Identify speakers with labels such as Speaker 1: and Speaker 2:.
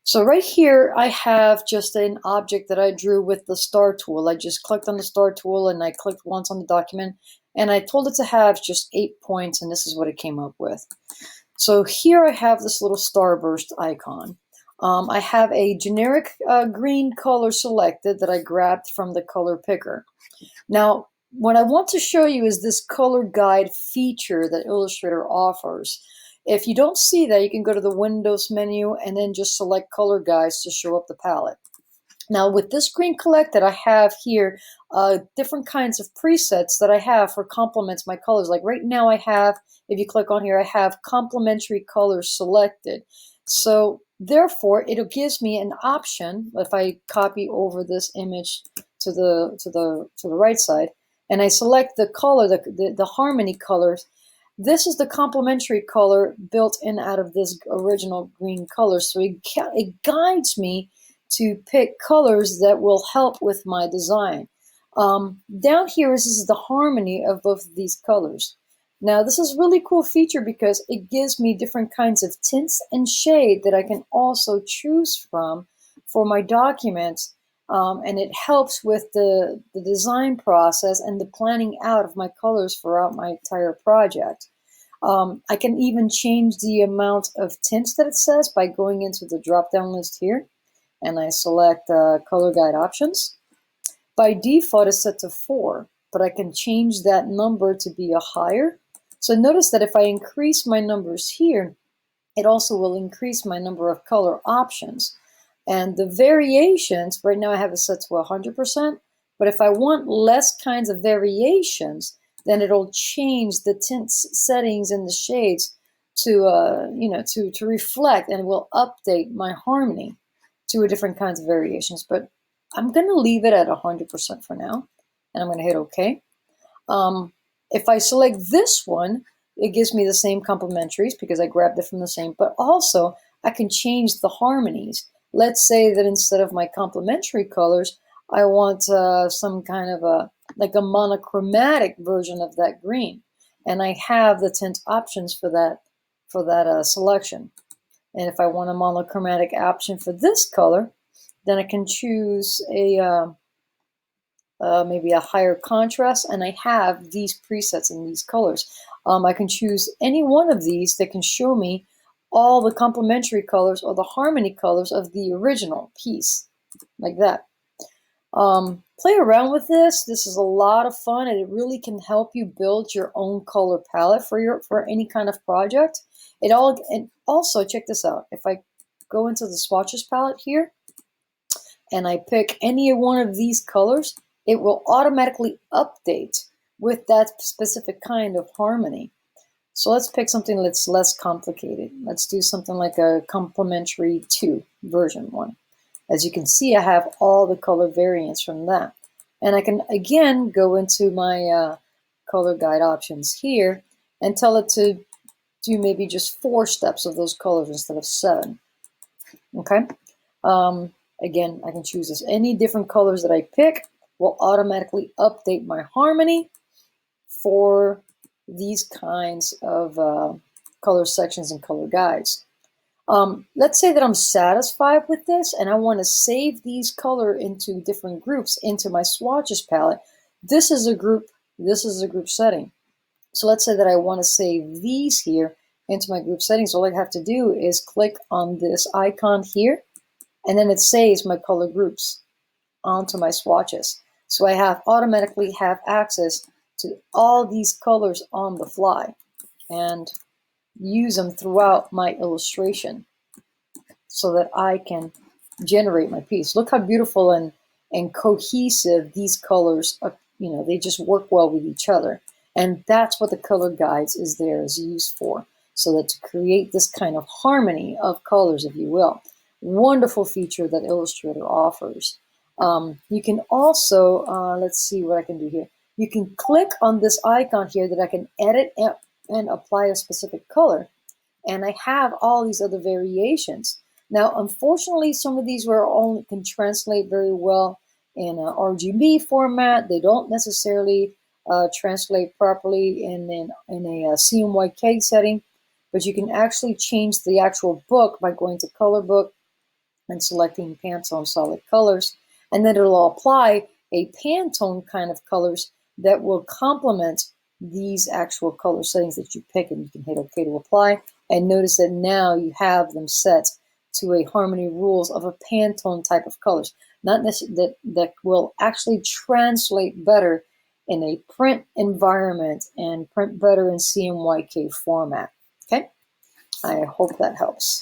Speaker 1: So right here, I have just an object that I drew with the star tool. I just clicked on the star tool and I clicked once on the document and I told it to have just 8 points, and this is what it came up with. So here I have this little starburst icon. I have a generic green color selected that I grabbed from the color picker. Now, what I want to show you is this color guide feature that Illustrator offers. If you don't see that, you can go to the Windows menu and then just select color guides to show up the palette. Now with this green collected, I have here different kinds of presets that I have for complements my colors. Like right now I have, if you click on here, I have complementary colors selected. So therefore it gives me an option. If I copy over this image to the right side and I select the color, the harmony colors, this is the complementary color built in out of this original green color. So it guides me to pick colors that will help with my design. Down here is the harmony of both of these colors. Now this is a really cool feature because it gives me different kinds of tints and shade that I can also choose from for my documents, and it helps with the design process and the planning out of my colors throughout my entire project. I can even change the amount of tints that it says by going into the drop-down list here, and I select color guide options. By default, it's set to 4, but I can change that number to be a higher. So notice that if I increase my numbers here, it also will increase my number of color options. And the variations, right now I have it set to 100%, but if I want less kinds of variations, then it'll change the tints settings and the shades to, to reflect, and it will update my harmony to different kinds of variations. But I'm going to leave it at 100% for now, and I'm going to hit OK. If I select this one, it gives me the same complementaries because I grabbed it from the same, but also I can change the harmonies. Let's say that instead of my complementary colors, I want some kind of like a monochromatic version of that green, and I have the tint options for that selection. And if I want a monochromatic option for this color, then I can choose a maybe a higher contrast, and I have these presets in these colors. I can choose any one of these that can show me all the complementary colors or the harmony colors of the original piece, like that. Play around with this. This is a lot of fun, and it really can help you build your own color palette for any kind of project. And also check this out. If I go into the Swatches palette here and I pick any one of these colors, it will automatically update with that specific kind of harmony. So let's pick something that's less complicated. Let's do something like a complementary 2 version 1. As you can see, I have all the color variants from that. And I can again go into my color guide options here and tell it to do maybe just 4 steps of those colors instead of 7. Okay. Again, I can choose this. Any different colors that I pick will automatically update my harmony for these kinds of color sections and color guides. Let's say that I'm satisfied with this and I want to save these color into different groups into my Swatches palette. This is a group setting. So let's say that I want to save these here into my group settings. All I have to do is click on this icon here, and then it saves my color groups onto my swatches. So I automatically have access to all these colors on the fly and use them throughout my illustration so that I can generate my piece. Look how beautiful and cohesive these colors are. They just work well with each other. And that's what the color guides is used for, so that to create this kind of harmony of colors, if you will. Wonderful feature that Illustrator offers. You can also, let's see what I can do here. You can click on this icon here that I can edit and apply a specific color. And I have all these other variations. Now, unfortunately, some of these only can translate very well in a RGB format. They don't necessarily translate properly in a CMYK setting, but you can actually change the actual book by going to color book and selecting Pantone solid colors. And then it'll apply a Pantone kind of colors that will complement these actual color settings that you pick, and you can hit OK to apply. And notice that now you have them set to a harmony rules of a Pantone type of colors, not necessarily that will actually translate better in a print environment and print better in CMYK format. Okay, I hope that helps.